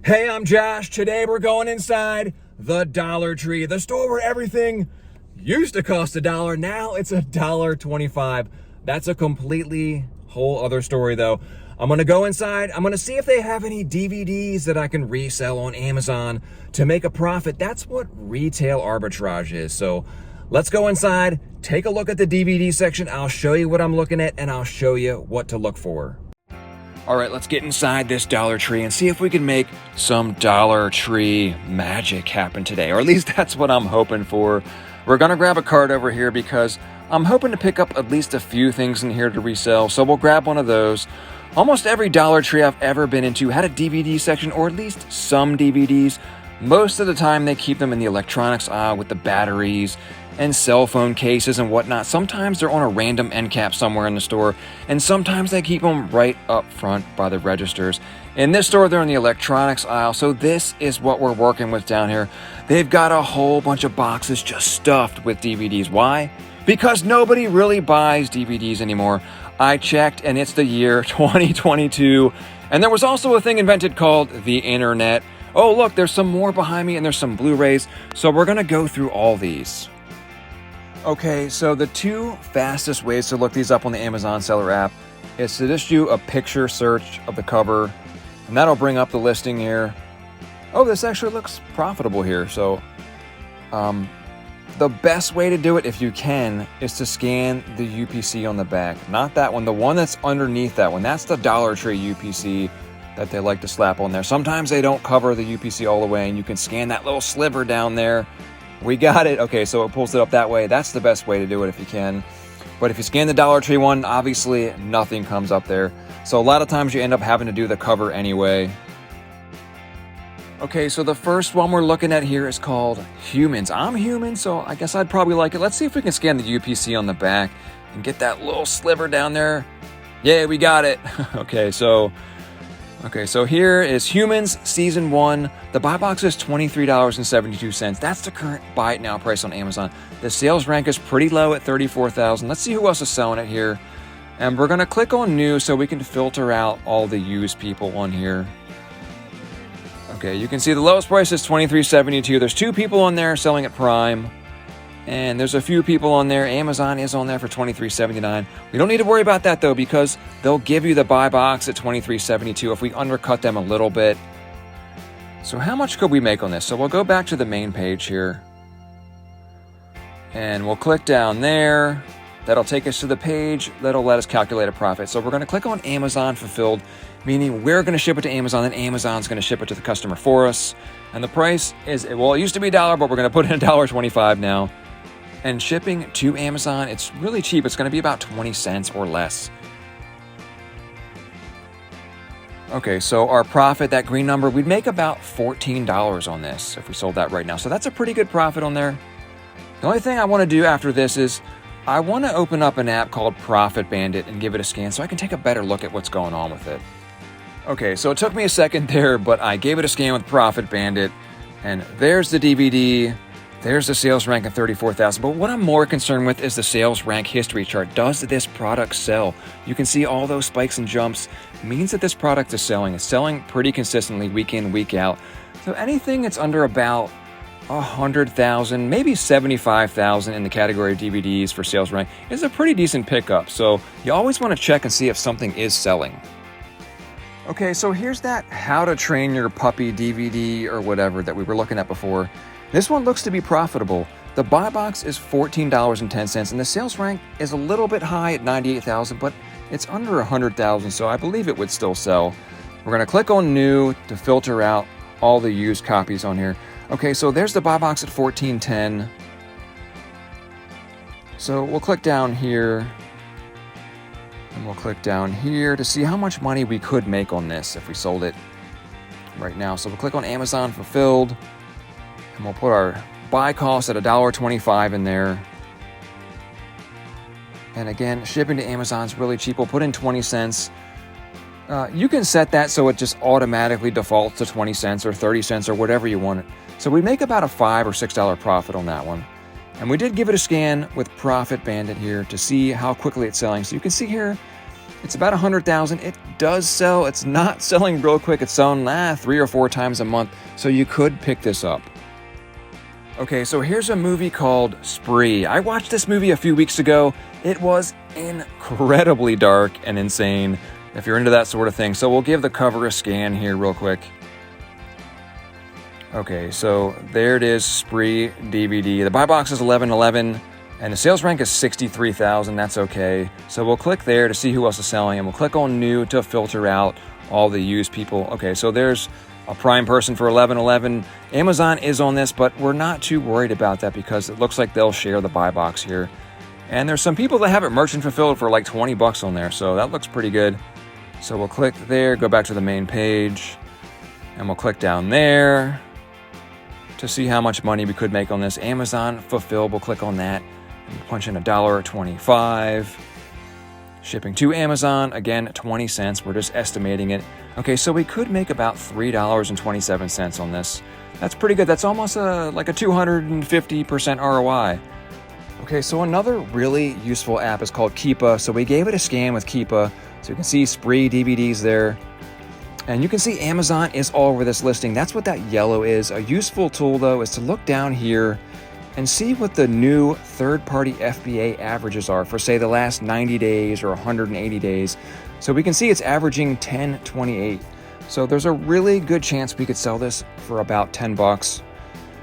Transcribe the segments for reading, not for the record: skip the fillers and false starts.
Hey, I'm Josh. Today we're going inside the Dollar Tree, the store where everything used to cost $1. Now it's $1.25. That's a completely whole other story though. I'm gonna go inside. I'm gonna see if they have any DVDs that I can resell on Amazon to make a profit. That's what retail arbitrage is. So let's go inside, take a look at the DVD section. I'll show you what I'm looking at and I'll show you what to look for. All right, let's get inside this Dollar Tree and see if we can make some Dollar Tree magic happen today, or at least that's what I'm hoping for. We're gonna grab a cart over here because I'm hoping to pick up at least a few things in here to resell, so we'll grab one of those. Almost every Dollar Tree I've ever been into had a DVD section, or at least some DVDs. Most of the time they keep them in the electronics aisle with the batteries and cell phone cases and whatnot. Sometimes they're on a random end cap somewhere in the store, and sometimes they keep them right up front by the registers. In this store, they're in the electronics aisle, so this is what we're working with down here. They've got a whole bunch of boxes just stuffed with DVDs. Why? Because nobody really buys DVDs anymore. I checked, and it's the year 2022, and there was also a thing invented called the internet. Oh, look, there's some more behind me, and there's some Blu-rays, so we're gonna go through all these. Okay, so the two fastest ways to look these up on the Amazon seller app is to just do a picture search of the cover, and that'll bring up the listing here. Oh, this actually looks profitable here. So the best way to do it, if you can, is to scan the UPC on the back. Not that one, the one that's underneath that one. That's the Dollar Tree UPC that they like to slap on there. Sometimes they don't cover the UPC all the way, and you can scan that little sliver down there. We got it. Okay, so it pulls it up that way. That's the best way to do it if you can. But if you scan the Dollar Tree one, obviously nothing comes up there. So a lot of times you end up having to do the cover anyway. Okay, so the first one we're looking at here is called Humans. I'm human, so I guess I'd probably like it. Let's see if we can scan the UPC on the back and get that little sliver down there. Yeah, we got it. Okay, so here is Humans Season 1. The buy box is $23.72. That's the current buy it now price on Amazon. The sales rank is pretty low at $34,000. Let's see who else is selling it here. And we're going to click on new so we can filter out all the used people on here. Okay, you can see the lowest price is $23.72. There's two people on there selling at Prime. And there's a few people on there. Amazon is on there for $23.79. We don't need to worry about that though, because they'll give you the buy box at $23.72 if we undercut them a little bit. So how much could we make on this? So we'll go back to the main page here. And we'll click down there. That'll take us to the page that'll let us calculate a profit. So we're going to click on Amazon Fulfilled, meaning we're going to ship it to Amazon, and Amazon's going to ship it to the customer for us. And the price is, well, it used to be $1, but we're going to put in $1.25 now. And shipping to Amazon, it's really cheap. It's going to be about 20 cents or less. Okay, so our profit, that green number, we'd make about $14 on this if we sold that right now. So that's a pretty good profit on there. The only thing I want to do after this is I want to open up an app called Profit Bandit and give it a scan so I can take a better look at what's going on with it. Okay, so it took me a second there, but I gave it a scan with Profit Bandit, and there's the DVD. There's the sales rank at $34,000, but what I'm more concerned with is the sales rank history chart. Does this product sell? You can see all those spikes and jumps. It means that this product is selling. It's selling pretty consistently week in, week out. So anything that's under about 100,000, maybe 75,000 in the category of DVDs for sales rank is a pretty decent pickup. So you always want to check and see if something is selling. Okay, so here's that How to Train Your Puppy DVD or whatever that we were looking at before. This one looks to be profitable. The buy box is $14.10, and the sales rank is a little bit high at $98,000, but it's under $100,000, so I believe it would still sell. We're going to click on new to filter out all the used copies on here. Okay, so there's the buy box at $14.10. So we'll click down here, and we'll click down here to see how much money we could make on this if we sold it right now. So we'll click on Amazon Fulfilled. And we'll put our buy cost at $1.25 in there. And again, shipping to Amazon is really cheap. We'll put in 20 cents. You can set that so it just automatically defaults to 20 cents or 30 cents or whatever you want it. So we make about a $5 or $6 profit on that one. And we did give it a scan with Profit Bandit here to see how quickly it's selling. So you can see here, It's about 100,000. It does sell. It's not selling real quick. It's selling 3 or 4 times a month. So you could pick this up. Okay, so here's a movie called Spree. I watched this movie a few weeks ago. It was incredibly dark and insane if you're into that sort of thing. So we'll give the cover a scan here real quick. Okay, so there it is, Spree DVD. The buy box is $11.11 and the sales rank is 63,000. That's okay. So we'll click there to see who else is selling, and we'll click on new to filter out all the used people. Okay, so there's a prime person for $11.11. Amazon is on this, but we're not too worried about that because it looks like they'll share the buy box here. And there's some people that have it merchant fulfilled for like 20 bucks on there, so that looks pretty good. So we'll click there, go back to the main page, and we'll click down there to see how much money we could make on this. Amazon fulfilled, we'll click on that and punch in $1.25. Shipping to Amazon, again, 20 cents. We're just estimating it. Okay, so we could make about $3.27 on this. That's pretty good. That's almost like a 250% ROI. Okay, so another really useful app is called Keepa. So we gave it a scan with Keepa. So you can see Spree DVDs there. And you can see Amazon is all over this listing. That's what that yellow is. A useful tool, though, is to look down here and see what the new third-party FBA averages are for, say, the last 90 days or 180 days. So we can see it's averaging 1028. So there's a really good chance we could sell this for about 10 bucks,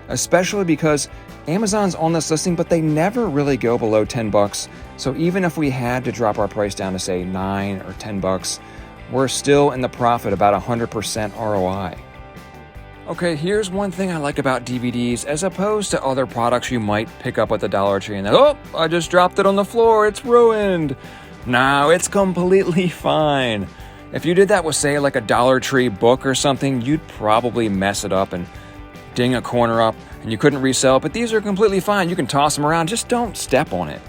especially because Amazon's on this listing, but they never really go below 10 bucks. So even if we had to drop our price down to, say, 9 or 10 bucks, we're still in the profit, about 100% ROI. Okay, here's one thing I like about DVDs as opposed to other products you might pick up at the Dollar Tree and then, oh, I just dropped it on the floor, it's ruined. No, it's completely fine. If you did that with, say, like a Dollar Tree book or something, you'd probably mess it up and ding a corner up and you couldn't resell it, but these are completely fine. You can toss them around, just don't step on it.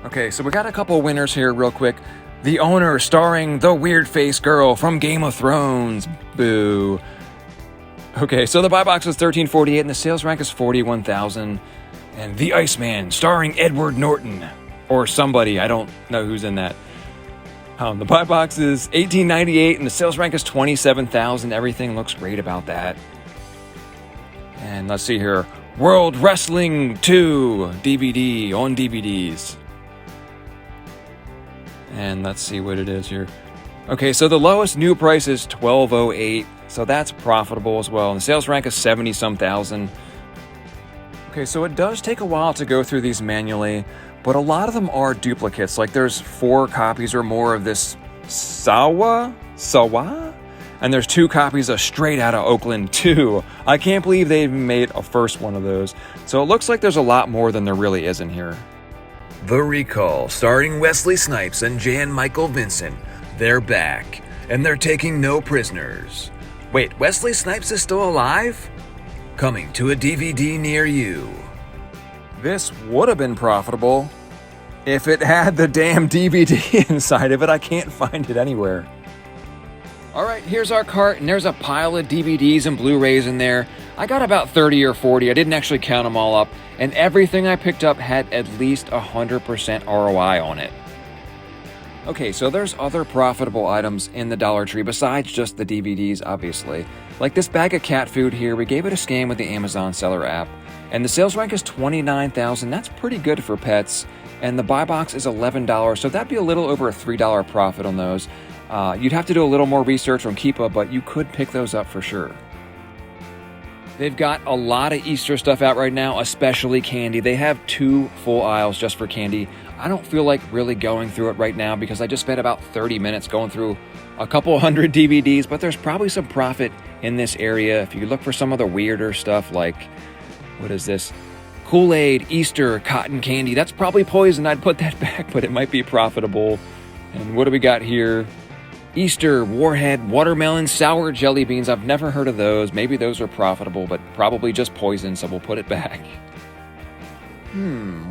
Okay, so we got a couple winners here real quick. The Owner, starring the weird-faced girl from Game of Thrones. Boo. Okay, so the buy box is $13.48 and the sales rank is 41,000. And The Iceman, starring Edward Norton. Or somebody, I don't know who's in that. The buy box is $18.98 and the sales rank is 27,000. Everything looks great about that. And let's see here. World Wrestling 2 DVD on DVDs. And let's see what it is here. Okay, so the lowest new price is $12.08. So that's profitable as well. And the sales rank is 70-some thousand. Okay, so it does take a while to go through these manually, but a lot of them are duplicates. Like there's 4 copies or more of this Sawa? And there's 2 copies of Straight Outta Oakland 2. I can't believe they even made a first one of those. So it looks like there's a lot more than there really is in here. The Recall, starring Wesley Snipes and Jan Michael Vincent. They're back, and they're taking no prisoners. Wait, Wesley Snipes is still alive? Coming to a DVD near you. This would have been profitable if it had the damn DVD inside of it. I can't find it anywhere. All right, here's our cart, and there's a pile of DVDs and Blu-rays in there. I got about 30 or 40. I didn't actually count them all up, and everything I picked up had at least 100% ROI on it. Okay, so there's other profitable items in the Dollar Tree besides just the DVDs, obviously. Like this bag of cat food here, we gave it a scan with the Amazon seller app, and the sales rank is 29,000. That's pretty good for pets, and the buy box is $11, so that'd be a little over a $3 profit on those. You'd have to do a little more research on Keepa, but you could pick those up for sure. They've got a lot of Easter stuff out right now, especially candy. They have 2 full aisles just for candy. I don't feel like really going through it right now because I just spent about 30 minutes going through a couple hundred DVDs, but there's probably some profit in this area. If you look for some of the weirder stuff like, what is this? Kool-Aid, Easter, cotton candy. That's probably poison. I'd put that back, but it might be profitable. And what do we got here? Easter, Warhead, watermelon, sour jelly beans. I've never heard of those. Maybe those are profitable, but probably just poison, so we'll put it back.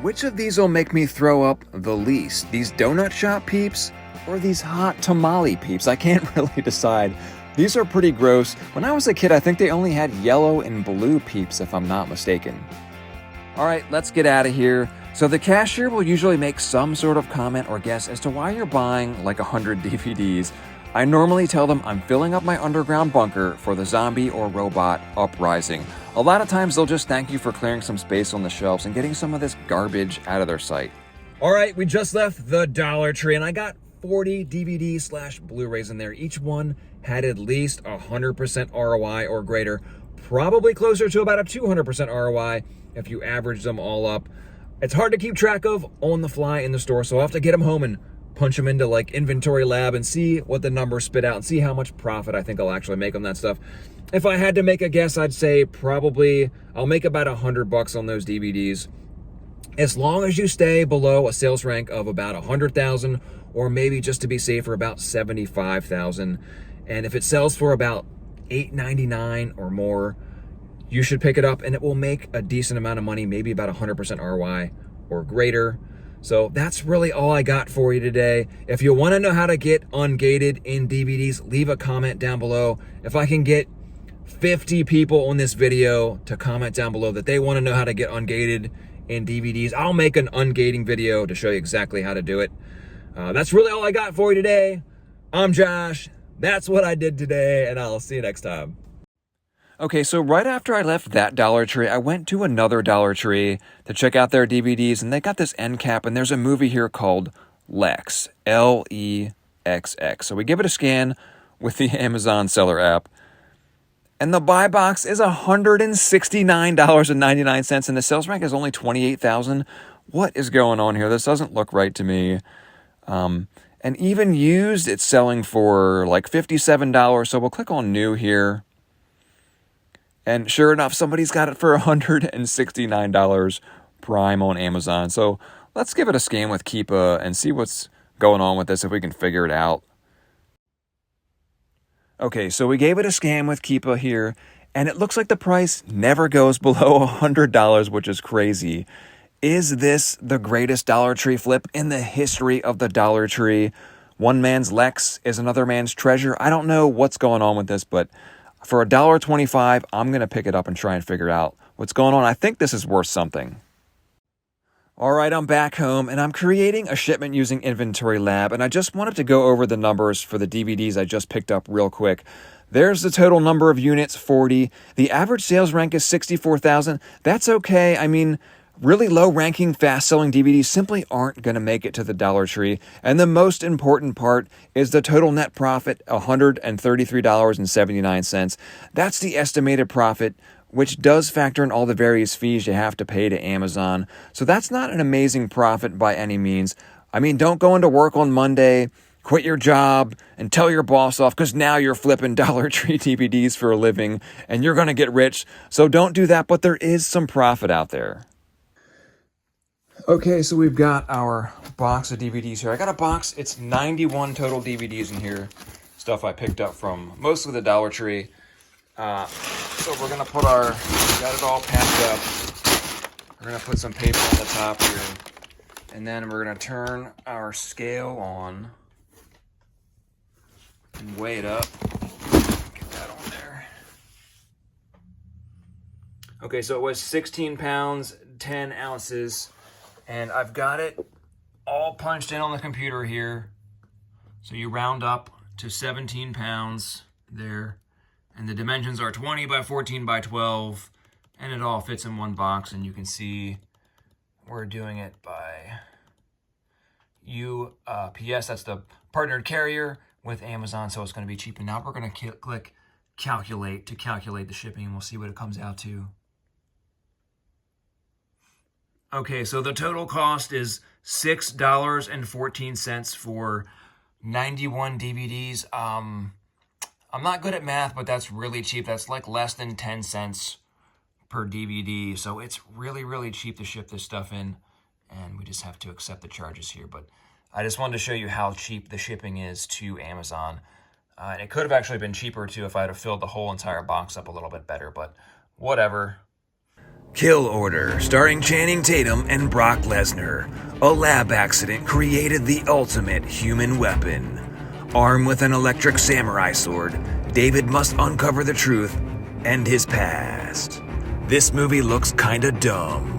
Which of these will make me throw up the least? These donut shop peeps or these hot tamale peeps? I can't really decide. These are pretty gross. When I was a kid, I think they only had yellow and blue peeps, if I'm not mistaken. All right, let's get out of here. So the cashier will usually make some sort of comment or guess as to why you're buying like 100 DVDs. I normally tell them I'm filling up my underground bunker for the zombie or robot uprising. A lot of times they'll just thank you for clearing some space on the shelves and getting some of this garbage out of their sight. All right, we just left the Dollar Tree and I got 40 DVD/Blu-rays in there. Each one had at least 100% ROI or greater, probably closer to about a 200% ROI if you average them all up. It's hard to keep track of on the fly in the store, so I'll have to get them home and punch them into like Inventory Lab and see what the numbers spit out and see how much profit I think I'll actually make on that stuff. If I had to make a guess, I'd say probably I'll make about $100 on those DVDs. As long as you stay below a sales rank of about 100,000 or maybe just to be safer about 75,000. And if it sells for about $8.99 or more, you should pick it up and it will make a decent amount of money, maybe about 100% ROI or greater. So that's really all I got for you today. If you want to know how to get ungated in DVDs, leave a comment down below. If I can get 50 people on this video to comment down below that they want to know how to get ungated in DVDs, I'll make an ungating video to show you exactly how to do it. That's really all I got for you today. I'm Josh. That's what I did today, and I'll see you next time. Okay, so right after I left that Dollar Tree, I went to another Dollar Tree to check out their DVDs, and they got this end cap, and there's a movie here called Lex, L-E-X-X. So we give it a scan with the Amazon seller app, and the buy box is $169.99, and the sales rank is only 28,000. What is going on here? This doesn't look right to me. And even used, it's selling for like $57. So we'll click on new here. And sure enough, somebody's got it for $169 Prime on Amazon. So let's give it a scan with Keepa and see what's going on with this, if we can figure it out. Okay, so we gave it a scan with Keepa here, and it looks like the price never goes below $100, which is crazy. Is this the greatest Dollar Tree flip in the history of the Dollar Tree? One man's Lex is another man's treasure. I don't know what's going on with this, but for $1.25, I'm going to pick it up and try and figure out what's going on. I think this is worth something. All right, I'm back home, and I'm creating a shipment using Inventory Lab, and I just wanted to go over the numbers for the DVDs I just picked up real quick. There's the total number of units, 40. The average sales rank is 64,000. That's okay. I mean, really low-ranking, fast-selling DVDs simply aren't going to make it to the Dollar Tree. And the most important part is the total net profit, $133.79. That's the estimated profit, which does factor in all the various fees you have to pay to Amazon. So that's not an amazing profit by any means. I mean, don't go into work on Monday, quit your job, and tell your boss off because now you're flipping Dollar Tree DVDs for a living and you're going to get rich. So don't do that, but there is some profit out there. Okay, so we've got our box of DVDs here. I got a box. It's 91 total DVDs in here. Stuff I picked up from mostly the Dollar Tree. So we're going to put got it all packed up. We're going to put some paper on the top here. And then we're going to turn our scale on and weigh it up. Get that on there. Okay, so it was 16 pounds, 10 ounces. And I've got it all punched in on the computer here. So you round up to 17 pounds there. And the dimensions are 20 by 14 by 12. And it all fits in one box. And you can see we're doing it by UPS. That's the partnered carrier with Amazon. So it's going to be cheap. And now we're going to click calculate to calculate the shipping. And we'll see what it comes out to. Okay, so the total cost is $6.14 for 91 DVDs. I'm not good at math, but that's really cheap. That's like less than 10 cents per DVD. So it's really, really cheap to ship this stuff in. And we just have to accept the charges here. But I just wanted to show you how cheap the shipping is to Amazon. And it could have actually been cheaper too if I had filled the whole entire box up a little bit better, but whatever. Kill Order, starring Channing Tatum and Brock Lesnar. A lab accident created the ultimate human weapon. Armed with an electric samurai sword, David must uncover the truth and his past. This movie looks kinda dumb,